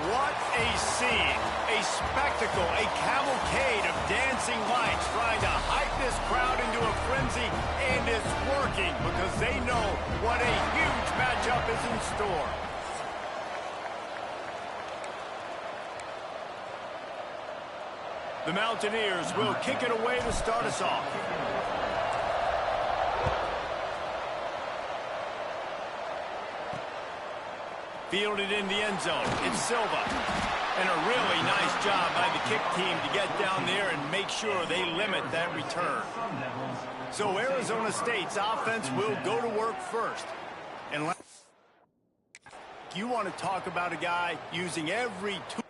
What a scene, a spectacle, a cavalcade of dancing lights trying to hype this crowd into a frenzy, and it's working because they know what a huge matchup is in store. The Mountaineers will kick it away to start us off. Fielded in the end zone. It's Silva. And a really nice job by the kick team to get down there and make sure they limit that return. So Arizona State's offense will go to work first. And you want to talk about a guy using every tool.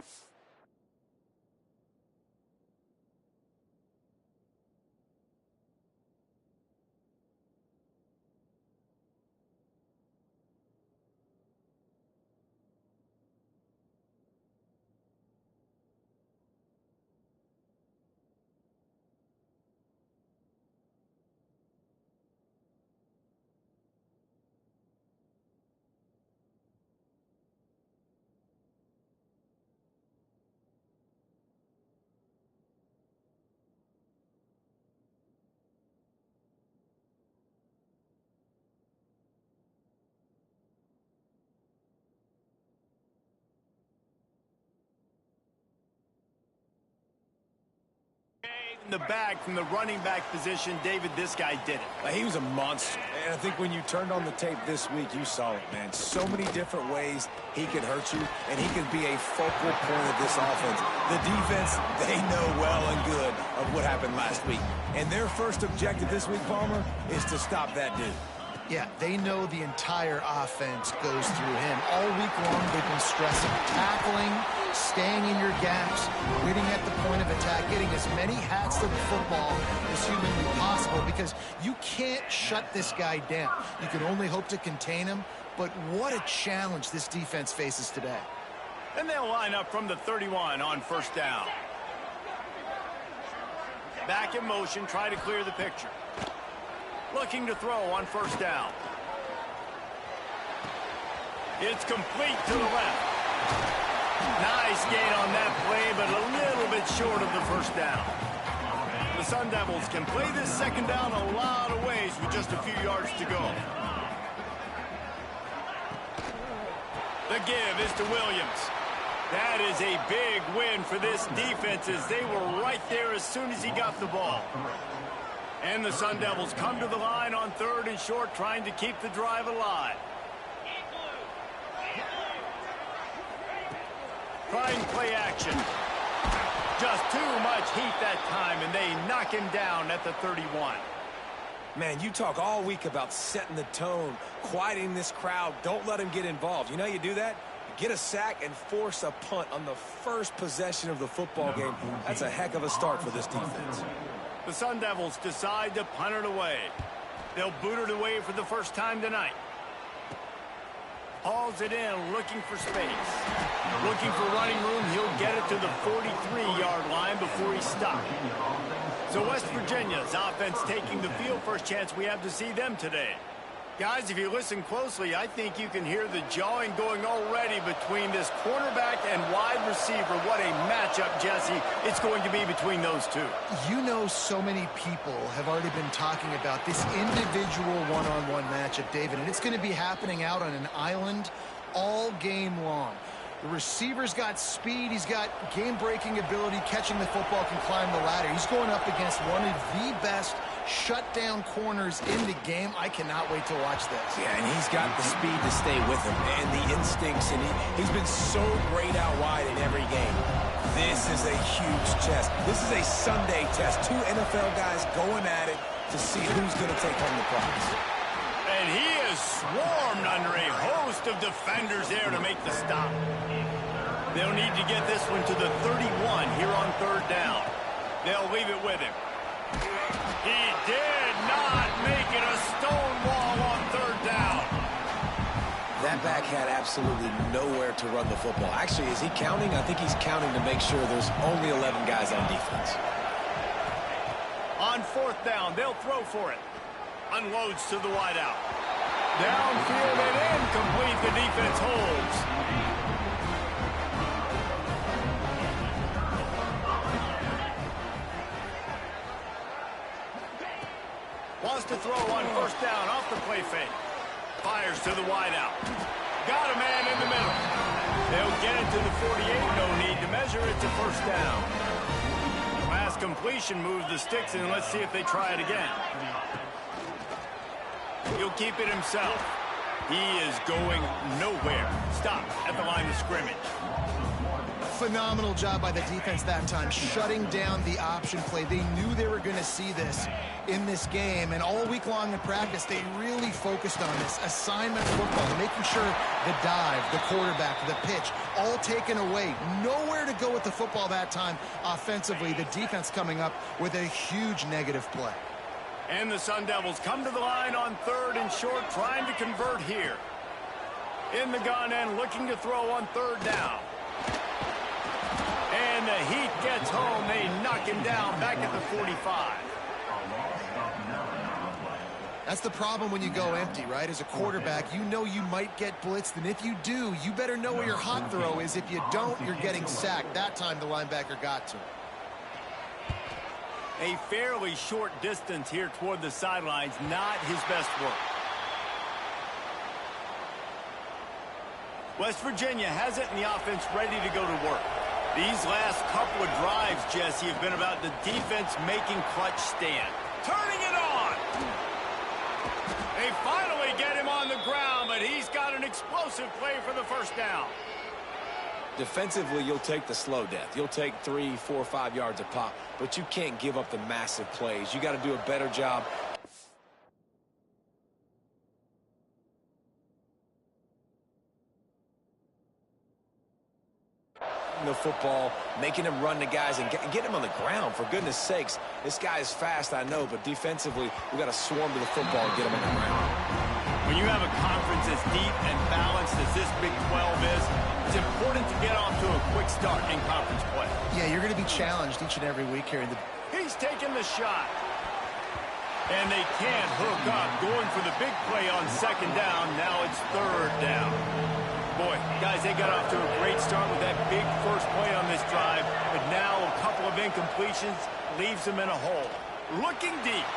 In the back from the running back position, David, this guy did it. He was a monster. And I think when you turned on the tape this week, you saw it, man. So many different ways he can hurt you, and he can be a focal point of this offense. The defense, they know well and good of what happened last week. And their first objective this week, Palmer, is to stop that dude. Yeah, they know the entire offense goes through him. All week long, they've been stressing tackling, staying in your gaps, winning at the point of attack, getting as many hats to the football as humanly possible, because you can't shut this guy down. You can only hope to contain him, but what a challenge this defense faces today. And they'll line up from the 31 on first down. Back in motion, try to clear the picture. Looking to throw on first down. It's complete to the left. Nice gain on that play, but a little bit short of the first down. The Sun Devils can play this second down a lot of ways with just a few yards to go. The give is to Williams. That is a big win for this defense, as they were right there as soon as he got the ball. And the Sun Devils come to the line on third and short, trying to keep the drive alive. Trying play action. Just too much heat that time, and they knock him down at the 31. Man, you talk all week about setting the tone, quieting this crowd. Don't let him get involved. You know how you do that? Get a sack and force a punt on the first possession of the football game. That's a heck of a start for this defense. The Sun Devils decide to punt it away. They'll boot it away for the first time tonight. Hauls it in, looking for space. Looking for running room, he'll get it to the 43-yard line before he's stopped. So West Virginia's offense taking the field. First chance we have to see them today. Guys, if you listen closely, I think you can hear the jawing going already between this cornerback and wide receiver. What a matchup, Jesse, it's going to be between those two. You know, so many people have already been talking about this individual one-on-one matchup, David, and it's going to be happening out on an island all game long. The receiver's got speed. He's got game-breaking ability. Catching the football, can climb the ladder. He's going up against one of the best shutdown corners in the game. I cannot wait to watch this. Yeah, and he's got the speed to stay with him and the instincts, and he's been so great out wide in every game. This is a huge test. This is a Sunday test. Two NFL guys going at it to see who's going to take home the prize. And he is swarmed under a host of defenders there to make the stop. They'll need to get this one to the 31 here on third down. They'll leave it with him. He did not make it a stone wall on third down. That back had absolutely nowhere to run the football. Actually, is he counting? I think he's counting to make sure there's only 11 guys on defense. On fourth down, they'll throw for it. Unloads to the wideout. Downfield and incomplete. The defense holds. goes to throw on first down off the play fake. Fires to the wideout. Got a man in the middle. They'll get it to the 48. No need to measure it to first down. Last completion moves the sticks, and let's see if they try it again. He'll keep it himself. He is going nowhere. Stop at the line of scrimmage. Phenomenal job by the defense that time, shutting down the option play. They knew they were going to see this in this game, and all week long in practice, they really focused on this. Assignment football, making sure the dive, the quarterback, the pitch, all taken away. Nowhere to go with the football that time offensively. The defense coming up with a huge negative play. And the Sun Devils come to the line on 3rd and short, trying to convert here. In the gun and looking to throw on 3rd down. And the heat gets home. They knock him down back at the 45. That's the problem when you go empty, right? As a quarterback, you know you might get blitzed, and if you do, you better know where your hot throw is. If you don't, you're getting sacked. That time the linebacker got to him. A fairly short distance here toward the sidelines, not his best work. West Virginia has it, and the offense ready to go to work. These last couple of drives, Jesse, have been about the defense making clutch stand. Turning it on! They finally get him on the ground, but he's got an explosive play for the first down. Defensively, you'll take the slow death. You'll take 3, 4, 5 yards a pop, but you can't give up the massive plays. You got to do a better job. The football, making him run the guys and get him on the ground, for goodness sakes. This guy is fast, I know, but defensively, we got to swarm to the football and get him on the ground. When you have a conference as deep and balanced as this Big 12 is, it's important to get off to a quick start in conference play. Yeah, you're going to be challenged each and every week here. He's taking the shot. And they can't hook up, going for the big play on 2nd down. Now it's 3rd down. Boy, guys, they got off to a great start with that big first play on this drive, but now a couple of incompletions leaves them in a hole. Looking deep.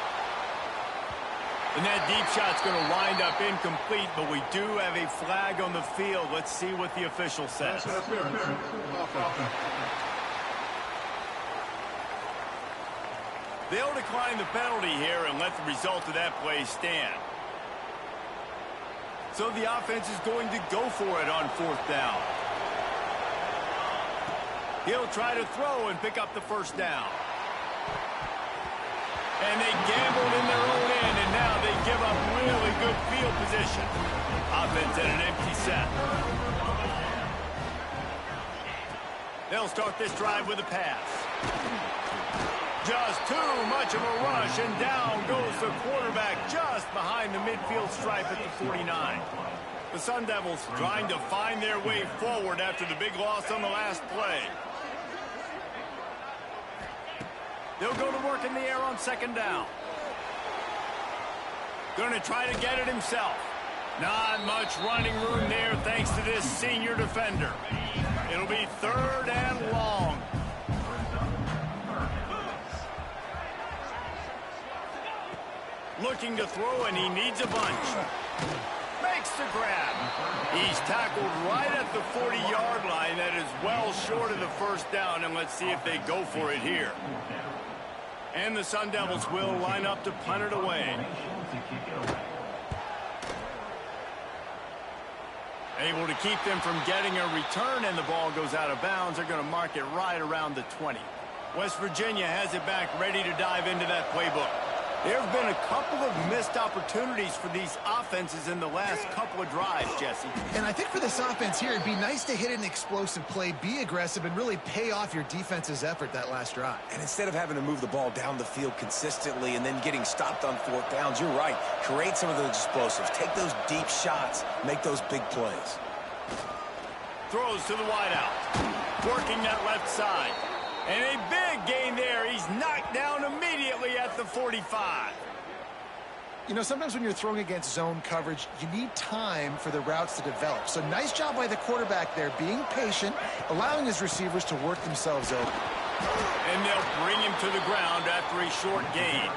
And that deep shot's going to wind up incomplete, but we do have a flag on the field. Let's see what the official says. They'll decline the penalty here and let the result of that play stand. So the offense is going to go for it on 4th down. He'll try to throw and pick up the first down. And they gambled in their own end, and now they give up really good field position. Offense at an empty set. They'll start this drive with a pass. Just too much of a rush, and down goes the quarterback just behind the midfield stripe at the 49. The Sun Devils trying to find their way forward after the big loss on the last play. They'll go to work in the air on 2nd down. Going to try to get it himself. Not much running room there thanks to this senior defender. It'll be 3rd and long. Looking to throw, and he needs a bunch. Makes the grab. He's tackled right at the 40-yard line. That is well short of the first down, and let's see if they go for it here. And the Sun Devils will line up to punt it away. Able to keep them from getting a return, and the ball goes out of bounds. They're going to mark it right around the 20. West Virginia has it back, ready to dive into that playbook. There have been a couple of missed opportunities for these offenses in the last couple of drives, Jesse. And I think for this offense here, it'd be nice to hit an explosive play, be aggressive, and really pay off your defense's effort that last drive. And instead of having to move the ball down the field consistently and then getting stopped on 4th downs, you're right. Create some of those explosives. Take those deep shots. Make those big plays. Throws to the wideout. Working that left side. And a big gain there. He's knocked down immediately at the 45. You know, sometimes when you're throwing against zone coverage, you need time for the routes to develop. So nice job by the quarterback there, being patient, allowing his receivers to work themselves open. And they'll bring him to the ground after a short gain.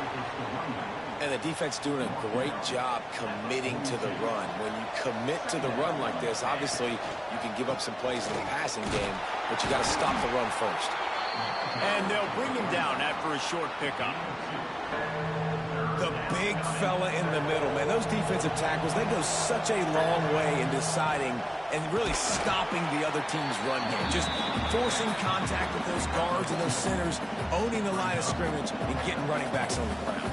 And the defense doing a great job committing to the run. When you commit to the run like this, obviously you can give up some plays in the passing game, but you got to stop the run first. And they'll bring him down after a short pickup. The big fella in the middle, man. Those defensive tackles, they go such a long way in deciding and really stopping the other team's run game. Just forcing contact with those guards and those centers, owning the line of scrimmage, and getting running backs on the ground.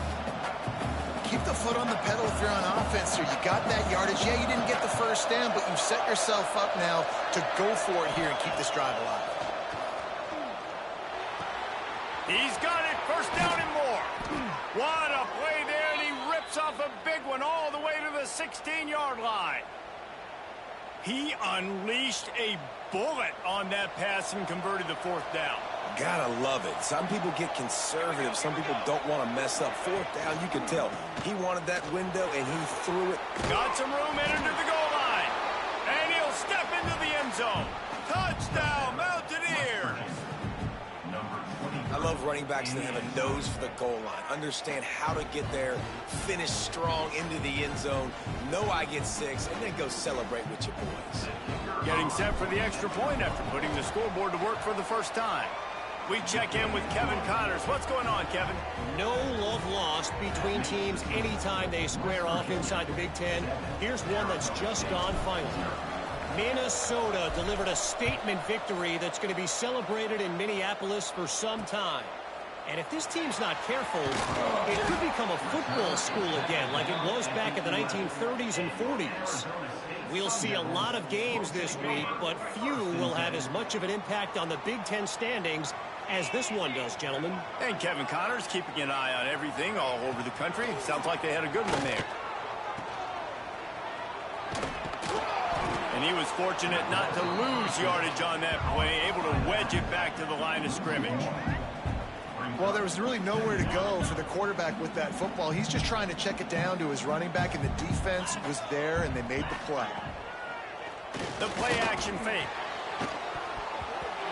Keep the foot on the pedal if you're on offense here. You got that yardage. Yeah, you didn't get the first down, but you've set yourself up now to go for it here and keep this drive alive. He's got it. First down and more. What a play there, and he rips off a big one all the way to the 16-yard line. He unleashed a bullet on that pass and converted the fourth down. Gotta love it. Some people get conservative. Some people don't want to mess up. Fourth down, you can tell. He wanted that window, and he threw it. Got some room, entered to the goal line. And he'll step into the end zone. Touchdown, Mountaineers. I love running backs that have a nose for the goal line. Understand how to get there, finish strong into the end zone, know I get 6, and then go celebrate with your boys. Getting set for the extra point after putting the scoreboard to work for the first time. We check in with Kevin Connors. What's going on, Kevin? No love lost between teams anytime they square off inside the Big Ten. Here's one that's just gone final. Minnesota delivered a statement victory that's going to be celebrated in Minneapolis for some time. And if this team's not careful, it could become a football school again like it was back in the 1930s and 40s. We'll see a lot of games this week, but few will have as much of an impact on the Big Ten standings as this one does, gentlemen. And Kevin Connors keeping an eye on everything all over the country. Sounds like they had a good one there. And he was fortunate not to lose yardage on that play, able to wedge it back to the line of scrimmage. Well, there was really nowhere to go for the quarterback with that football. He's just trying to check it down to his running back, and the defense was there, and they made the play. The play-action fake.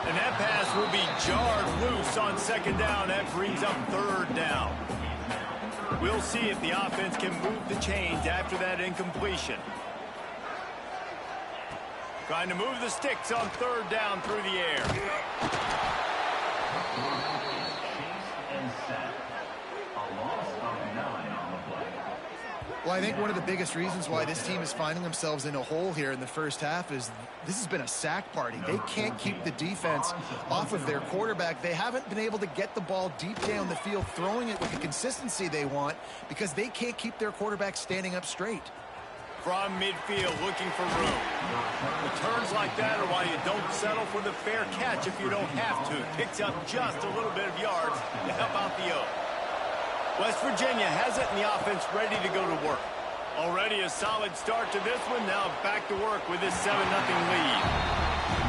And that pass will be jarred loose on second down. That brings up third down. We'll see if the offense can move the chains after that incompletion. Trying to move the sticks on third down through the air. Well, I think one of the biggest reasons why this team is finding themselves in a hole here in the first half is this has been a sack party. They can't keep the defense off of their quarterback. They haven't been able to get the ball deep down the field, throwing it with the consistency they want because they can't keep their quarterback standing up straight. From midfield, looking for room. Returns like that are why you don't settle for the fair catch if you don't have to. Picks up just a little bit of yards to help out the O. West Virginia has it in the offense ready to go to work. Already a solid start to this one. Now back to work with this 7-0 lead.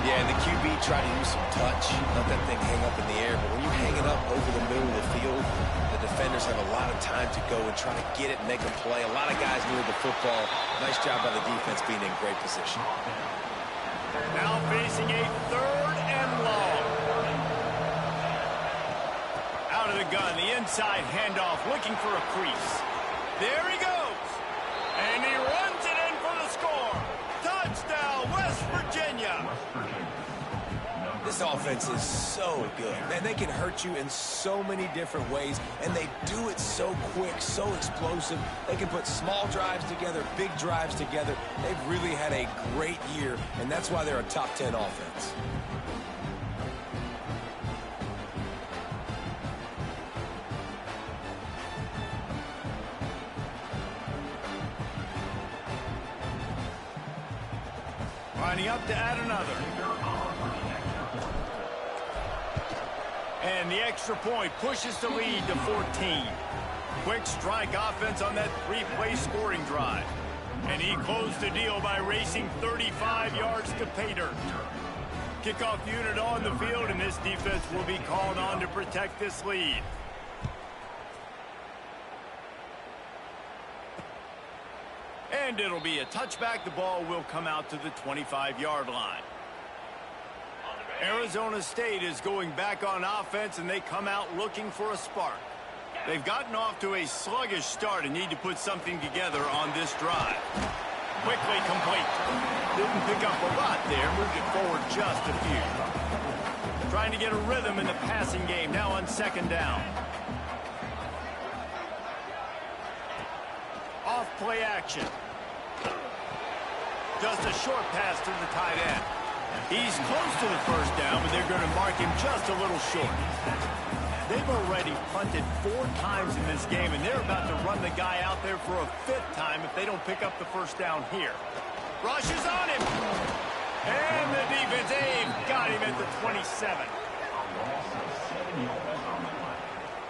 Yeah, and the QB tried to use some touch, let that thing hang up in the air. But when you hang it up over the middle of the field, the defenders have a lot of time to go and try to get it and make a play. A lot of guys near the football. Nice job by the defense being in great position. Now facing a third and long. Out of the gun, the inside handoff, looking for a crease. There he goes. And he runs it in for the score. Touchdown, West Virginia. This offense is so good. Man, they can hurt you in so many different ways, and they do it so quick, so explosive. They can put small drives together, big drives together. They've really had a great year, and that's why they're a top 10 offense. Lining up to add another. And the extra point pushes the lead to 14. Quick strike offense on that three-play scoring drive. And he closed the deal by racing 35 yards to pay dirt. Kickoff unit on the field, and this defense will be called on to protect this lead. And it'll be a touchback. The ball will come out to the 25-yard line. Arizona State is going back on offense, and they come out looking for a spark. They've gotten off to a sluggish start and need to put something together on this drive. Quickly complete. Didn't pick up a lot there. Moved it forward just a few. Trying to get a rhythm in the passing game now on second down. Off play action. Just a short pass to the tight end. He's close to the first down, but they're going to mark him just a little short. They've already punted 4 times in this game, and they're about to run the guy out there for a 5th time if they don't pick up the first down here. Rushes on him. And the defense, they've got him at the 27.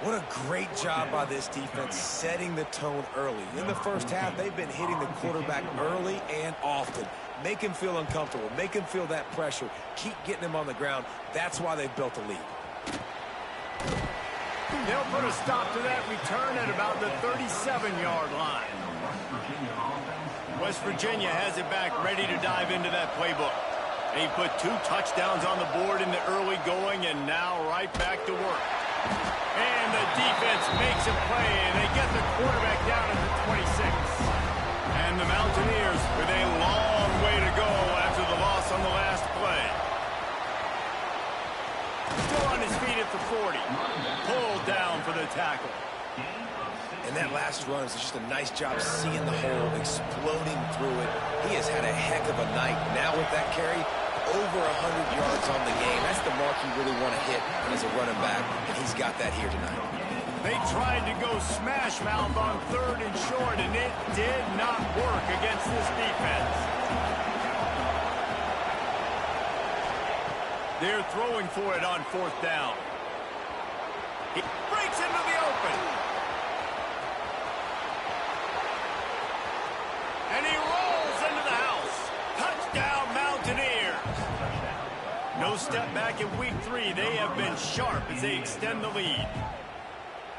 What a great job by this defense setting the tone early. In the first half, they've been hitting the quarterback early and often. Make him feel uncomfortable. Make him feel that pressure. Keep getting him on the ground. That's why they've built a lead. They'll put a stop to that return at about the 37-yard line. West Virginia has it back, ready to dive into that playbook. They put 2 touchdowns on the board in the early going, and now right back to work. And the defense makes a play, and they get the quarterback down at the 26. And the Mountaineers with a long way to go after the loss on the last play. Still on his feet at the 40. Pulled down for the tackle. And that last run is just a nice job seeing the hole, exploding through it. He has had a heck of a night. Now with that carry, over 100 yards on the game. That's the mark you really want to hit as a running back, and he's got that here tonight. They tried to go smash mouth on 3rd and short, and it did not work against this defense. They're throwing for it on 4th down. He breaks into the open. And he rolls into the house. Touchdown, Mountaineers. No step back in week 3. They have been sharp as they extend the lead.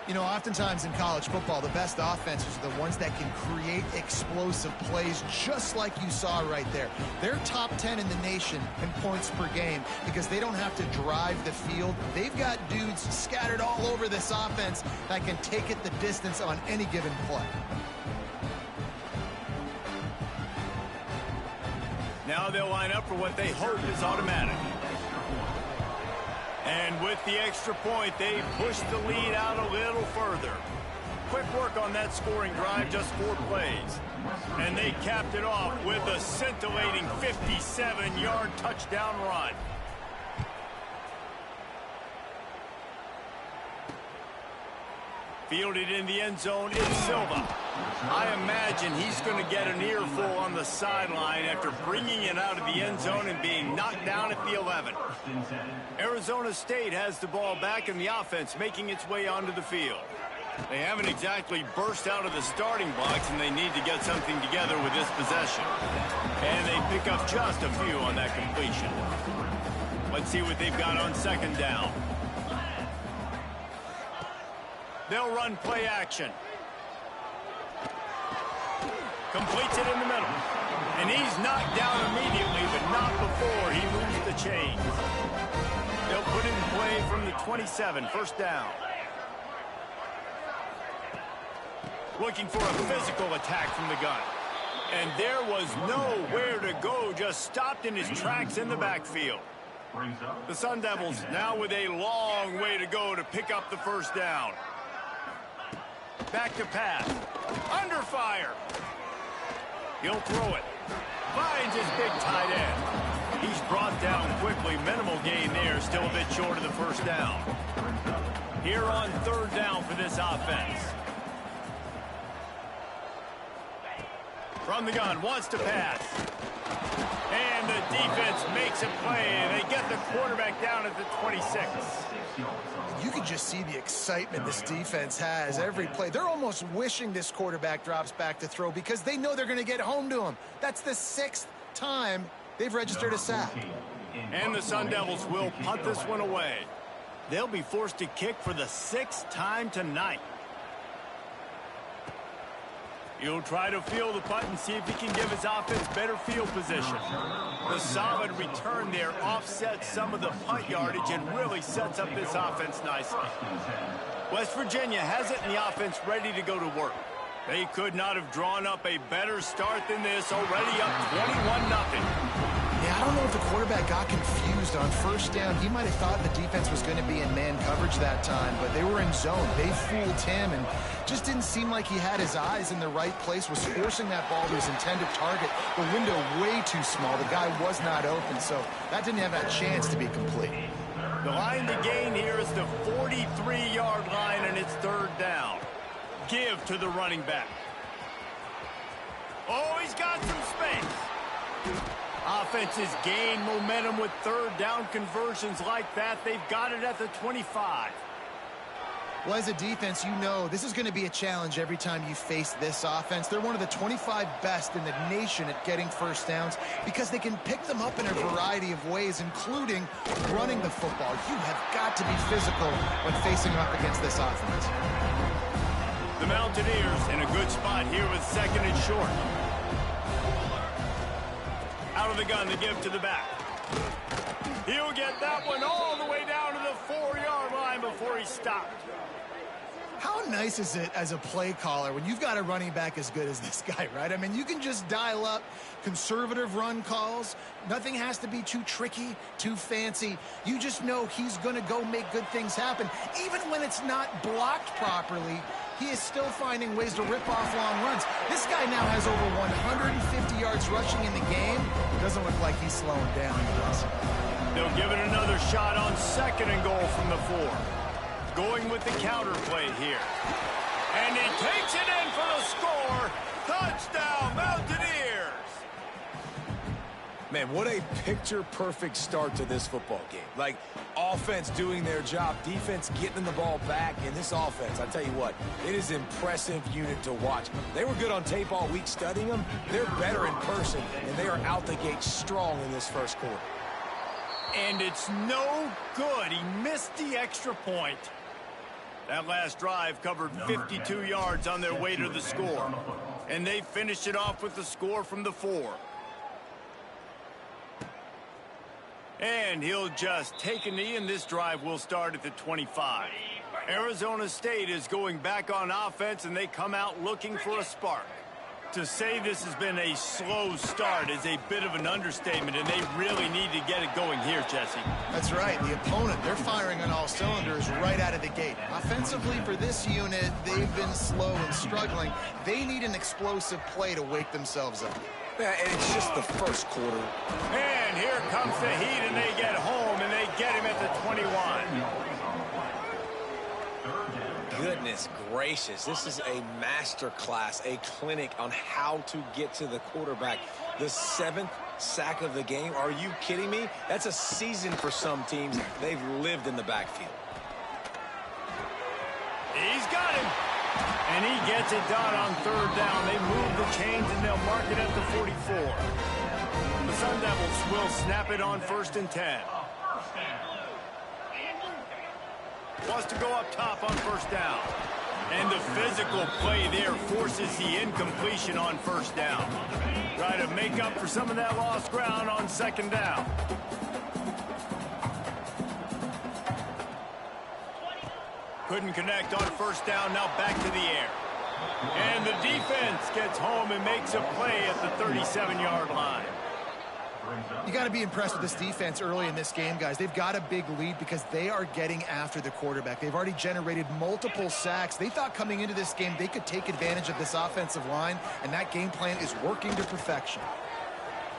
You know, oftentimes in college football, the best offenses are the ones that can create explosive plays, just like you saw right there. They're top 10 in the nation in points per game because they don't have to drive the field. They've got dudes scattered all over this offense that can take it the distance on any given play. Now they'll line up for what they hope is automatic. And with the extra point, they push the lead out a little further. Quick work on that scoring drive, just 4 plays. And they capped it off with a scintillating 57-yard touchdown run. Fielded in the end zone, it's Silva. I imagine he's going to get an earful on the sideline after bringing it out of the end zone and being knocked down at the 11. Arizona State has the ball back in the offense, making its way onto the field. They haven't exactly burst out of the starting blocks, and they need to get something together with this possession. And they pick up just a few on that completion. Let's see what they've got on second down. They'll run play action. Completes it in the middle. And he's knocked down immediately, but not before he moves the chains. They'll put it in play from the 27, first down. Looking for a physical attack from the gun. And there was nowhere to go, just stopped in his tracks in the backfield. The Sun Devils now with a long way to go to pick up the first down. Back to pass. Under fire. He'll throw it. Finds his big tight end. He's brought down quickly. Minimal gain there. Still a bit short of the first down. Here on third down for this offense. From the gun. Wants to pass. And the defense makes a play. And they get the quarterback down at the 26. You can just see the excitement this defense has every play. They're almost wishing this quarterback drops back to throw because they know they're going to get home to him. That's the 6th time they've registered a sack. And the Sun Devils will punt this one away. They'll be forced to kick for the 6th time tonight. He'll try to field the punt and see if he can give his offense better field position. The solid return there offsets some of the punt yardage and really sets up this offense nicely. West Virginia has it, and the offense ready to go to work. They could not have drawn up a better start than this, already up 21-0. Yeah, I don't know if the quarterback got confused on first down. He might have thought the defense was going to be in man coverage that time, but they were in zone. They fooled him and just didn't seem like he had his eyes in the right place, was forcing that ball to his intended target. The window way too small. The guy was not open, so that didn't have that chance to be complete. The line to gain here is the 43-yard line, and it's third down. Give to the running back. Oh, he's got some space. Offenses gain momentum with third down conversions like that. They've got it at the 25. Well, as a defense, you know this is going to be a challenge every time you face this offense. They're one of the 25 best in the nation at getting first downs because they can pick them up in a variety of ways, including running the football. You have got to be physical when facing up against this offense. The Mountaineers in a good spot here with second and short. Out of the gun, the give to the back. He'll get that one all the way down to the 4-yard line before he stopped. How nice is it as a play caller when you've got a running back as good as this guy, right? I mean, you can just dial up conservative run calls. Nothing has to be too tricky, too fancy. You just know he's going to go make good things happen. Even when it's not blocked properly, he is still finding ways to rip off long runs. This guy now has over 150 yards rushing in the game. Doesn't look like he's slowing down. They'll give it another shot on second and goal from the 4. Going with the counter play here. And he takes it in for the score. Touchdown, Mountaineers! Man, what a picture-perfect start to this football game. Like, offense doing their job, defense getting the ball back, and this offense, I tell you what, it is an impressive unit to watch. They were good on tape all week studying them. They're better in person, and they are out the gate strong in this first quarter. And it's no good. He missed the extra point. That last drive covered 52 yards on their way to the score. And they finished it off with the score from the 4. And he'll just take a knee, and this drive will start at the 25. Arizona State is going back on offense, and they come out looking for a spark. To say this has been a slow start is a bit of an understatement, and they really need to get it going here, Jesse. That's right. The opponent, they're firing on all cylinders right out of the gate. Offensively, for this unit, they've been slow and struggling. They need an explosive play to wake themselves up. Yeah, and it's just the first quarter. And here comes the heat, and they get home, and they get him at the 21. Goodness gracious, this is a master class, a clinic on how to get to the quarterback. The 7th sack of the game. Are you kidding me? That's a season for some teams. They've lived in the backfield. He's got him. And he gets it done on third down. They move the chains, and they'll mark it at the 44. The Sun Devils will snap it on 1st and 10. Wants to go up top on first down. And the physical play there forces the incompletion on first down. Try to make up for some of that lost ground on second down. Couldn't connect on first down, now back to the air. And the defense gets home and makes a play at the 37-yard line. You got to be impressed with this defense early in this game, guys. They've got a big lead because they are getting after the quarterback. They've already generated multiple sacks. They thought coming into this game they could take advantage of this offensive line, and that game plan is working to perfection.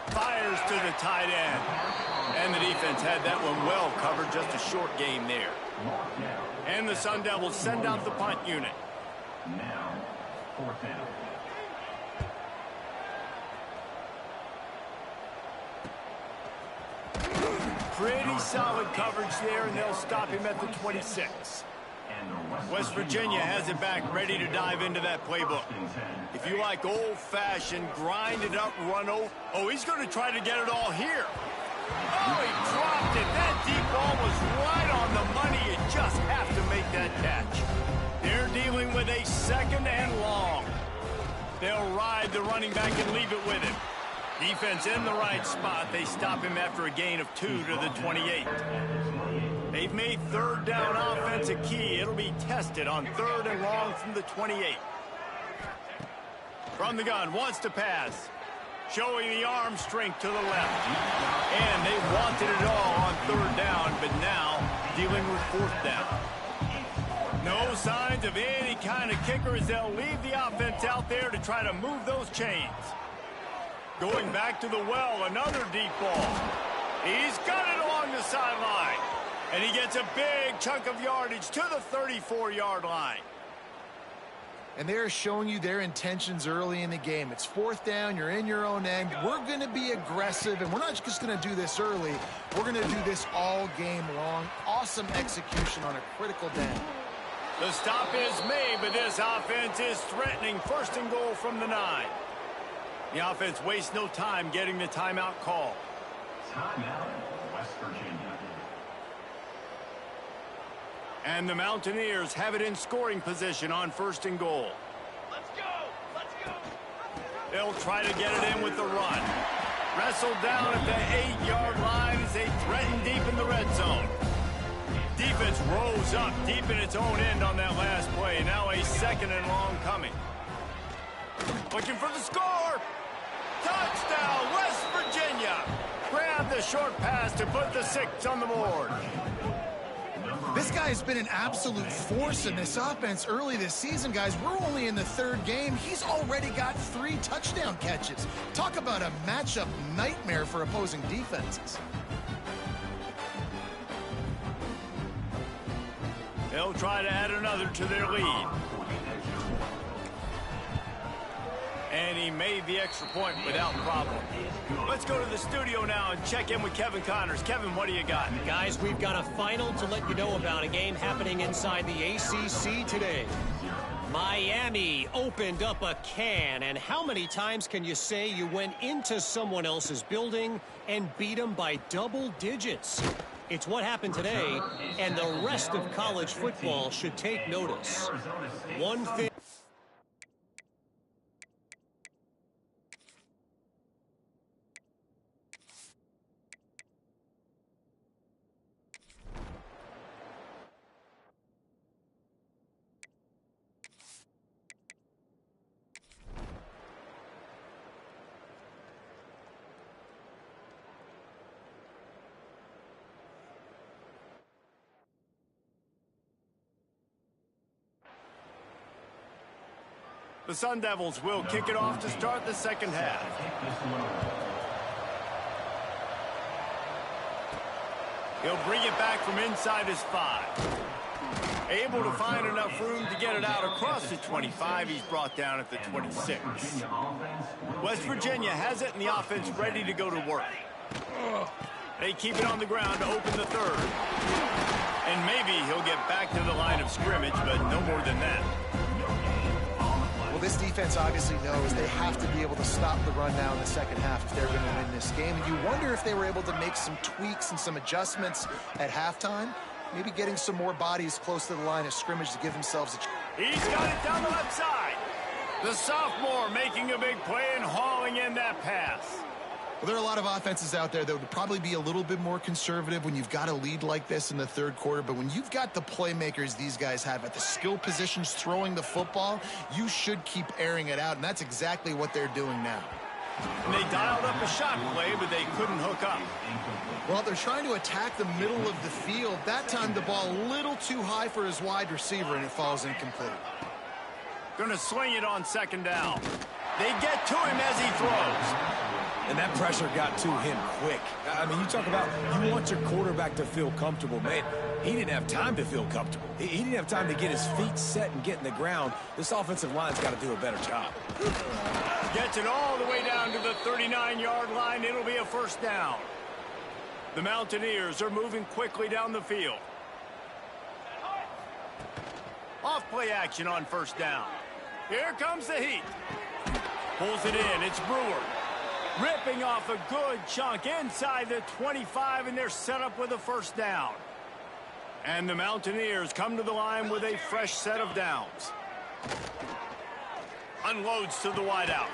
Fires to the tight end. And the defense had that one well covered, just a short game there. And the Sun Devils send out the punt unit. Now, 4th down. Pretty solid coverage there, and they'll stop him at the 26. West Virginia has it back, ready to dive into that playbook. If you like old-fashioned, grind-it-up run, oh, he's going to try to get it all here. Oh, he dropped it. That deep ball was right on the money. You just have to make that catch. They're dealing with a 2nd and long. They'll ride the running back and leave it with him. Defense in the right spot. They stop him after a gain of 2 to the 28. They've made third down offense a key. It'll be tested on 3rd and long from the 28. From the gun, wants to pass. Showing the arm strength to the left. And they wanted it all on 3rd down, but now dealing with 4th down. No signs of any kind of kicker as they'll leave the offense out there to try to move those chains. Going back to the well, another deep ball. He's got it along the sideline. And he gets a big chunk of yardage to the 34-yard line. And they're showing you their intentions early in the game. It's 4th down. You're in your own end. We're going to be aggressive, and we're not just going to do this early. We're going to do this all game long. Awesome execution on a critical down. The stop is made, but this offense is threatening 1st and goal from the 9. The offense wastes no time getting the timeout call. Timeout, West Virginia. And the Mountaineers have it in scoring position on 1st and goal. Let's go! Let's go! They'll try to get it in with the run. Wrestled down at the 8-yard line as they threaten deep in the red zone. Defense rose up deep in its own end on that last play. Now a 2nd and long coming. Looking for the score. Touchdown, West Virginia. Grab the short pass to put the 6 on the board. This guy's been an absolute force in this offense early this season, guys. We're only in the 3rd game. He's already got 3 touchdown catches. Talk about a matchup nightmare for opposing defenses. They'll try to add another to their lead. And he made the extra point without problem. Let's go to the studio now and check in with Kevin Connors. Kevin, what do you got? Guys, we've got a final to let you know about, a game happening inside the ACC today. Miami opened up a can, and how many times can you say you went into someone else's building and beat them by double digits? It's what happened today, and the rest of college football should take notice. One thing. The Sun Devils will kick it off to start the 2nd half. He'll bring it back from inside his 5. Able to find enough room to get it out across the 25. He's brought down at the 26. West Virginia has it, and the offense ready to go to work. They keep it on the ground to open the 3rd. And maybe he'll get back to the line of scrimmage, but no more than that. Well, this defense obviously knows they have to be able to stop the run now in the 2nd half if they're going to win this game. And you wonder if they were able to make some tweaks and some adjustments at halftime. Maybe getting some more bodies close to the line of scrimmage to give themselves a chance. He's got it down the left side. The sophomore making a big play and hauling in that pass. Well, there are a lot of offenses out there that would probably be a little bit more conservative when you've got a lead like this in the 3rd quarter. But when you've got the playmakers these guys have at the skill positions throwing the football, you should keep airing it out. And that's exactly what they're doing now. And they dialed up a shot play, but they couldn't hook up. Well, they're trying to attack the middle of the field. That time the ball a little too high for his wide receiver, and it falls incomplete. Going to swing it on 2nd down. They get to him as he throws. And that pressure got to him quick. I mean, you talk about you want your quarterback to feel comfortable. Man, he didn't have time to feel comfortable. He didn't have time to get his feet set and get in the ground. This offensive line's got to do a better job. Gets it all the way down to the 39-yard line. It'll be a 1st down. The Mountaineers are moving quickly down the field. Off play action on 1st down. Here comes the heat. Pulls it in. It's Brewer. Ripping off a good chunk inside the 25, and they're set up with a 1st down. And the Mountaineers come to the line with a fresh set of downs. Unloads to the wideout.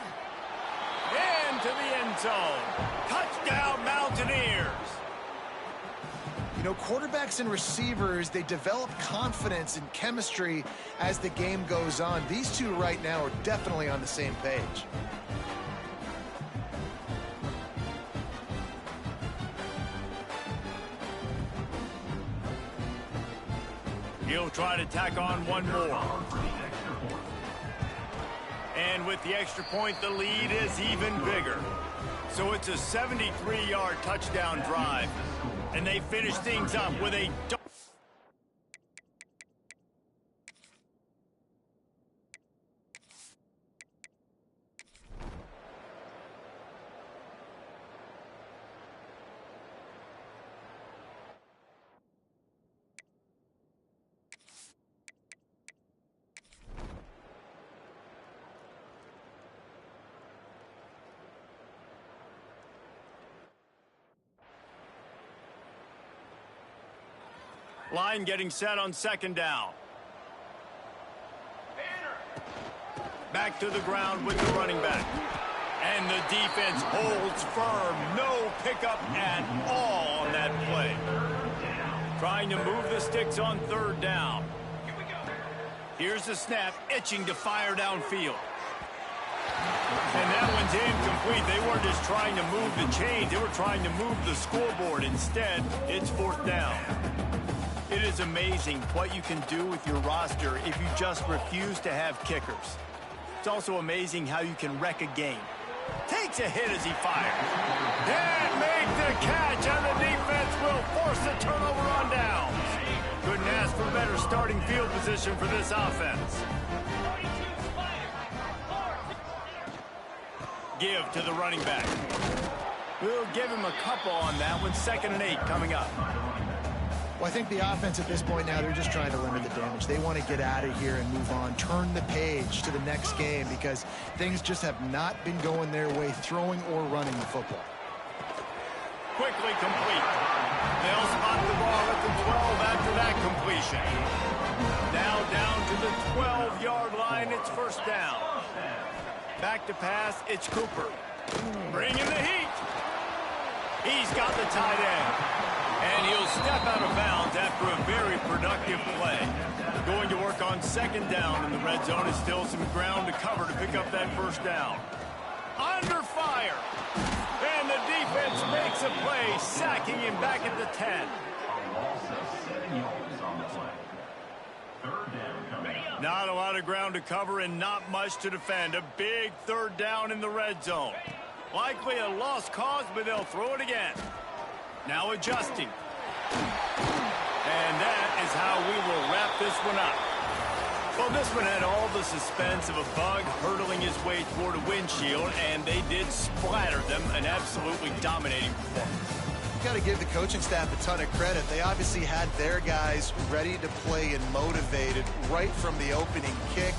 Into the end zone. Touchdown, Mountaineers. You know, quarterbacks and receivers, they develop confidence and chemistry as the game goes on. These two right now are definitely on the same page. He'll try to tack on one more. And with the extra point, the lead is even bigger. So it's a 73-yard touchdown drive. And they finish things up with a... Line getting set on second down. Back to the ground with the running back. And the defense holds firm. No pickup at all on that play. Trying to move the sticks on third down. Here's the snap, itching to fire downfield. And that one's incomplete. They weren't just trying to move the chains. They were trying to move the scoreboard. Instead, it's fourth down. It is amazing what you can do with your roster if you just refuse to have kickers. It's also amazing how you can wreck a game. Takes a hit as he fires. And make the catch, and the defense will force the turnover on downs. Couldn't ask for better starting field position for this offense. Give to the running back. We'll give him a couple on that one. 2nd and 8 coming up. Well, I think the offense at this point now, they're just trying to limit the damage. They want to get out of here and move on, turn the page to the next game because things just have not been going their way, throwing or running the football. Quickly complete. They'll spot the ball at the 12 after that completion. Now down to the 12-yard line, it's first down. Back to pass, it's Cooper. Bringing the heat. He's got the tight end. And he'll step out of bounds after a very productive play. Going to work on second down in the red zone. Is still some ground to cover to pick up that first down. Under fire. And the defense makes a play, sacking him back at the 10. A loss of 7 yards on the play. Third down coming up. Not a lot of ground to cover and not much to defend. A big third down in the red zone. Likely a lost cause, but they'll throw it again. Now adjusting. And that is how we will wrap this one up. Well, this one had all the suspense of a bug hurtling his way toward a windshield, and they did splatter them. An absolutely dominating performance. You got to give the coaching staff a ton of credit. They obviously had their guys ready to play and motivated right from the opening kick.